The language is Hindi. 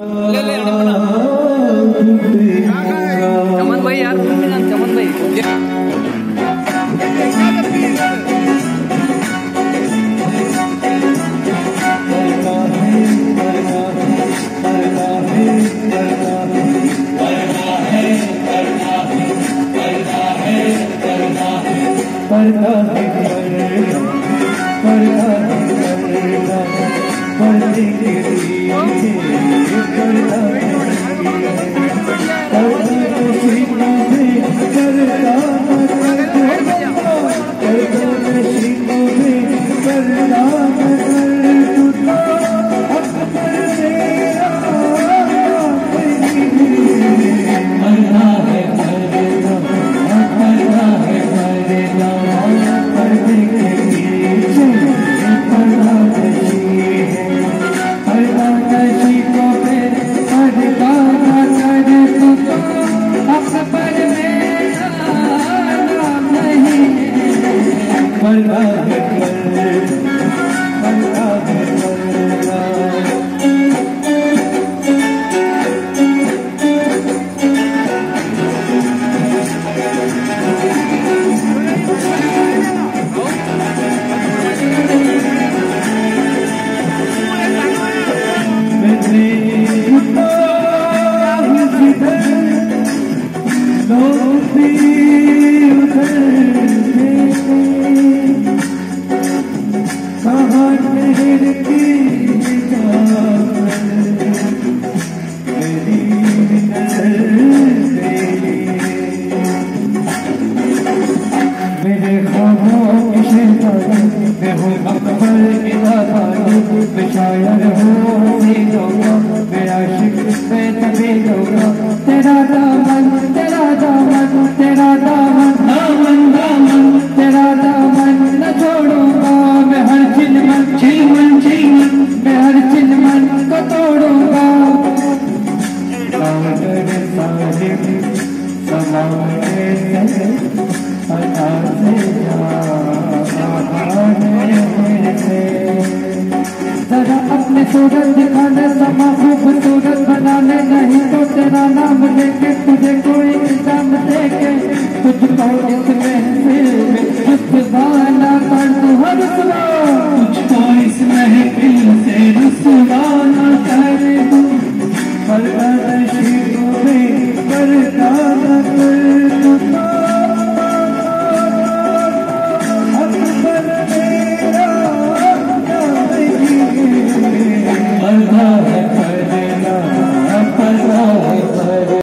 ले ले चमन भाई यार चमन भाई अपने सूरत दिखाने समा खूबसूरत बनाने नहीं तो तेरा नाम लेके तुझे कोई इल्जाम देके तुझको इस महफिल में रुसवा ना कर तू रुसवा तुझको इस महफिल से रुसवा ना कर तू पर्दानशीबों में पर्दा ना कर तू Allah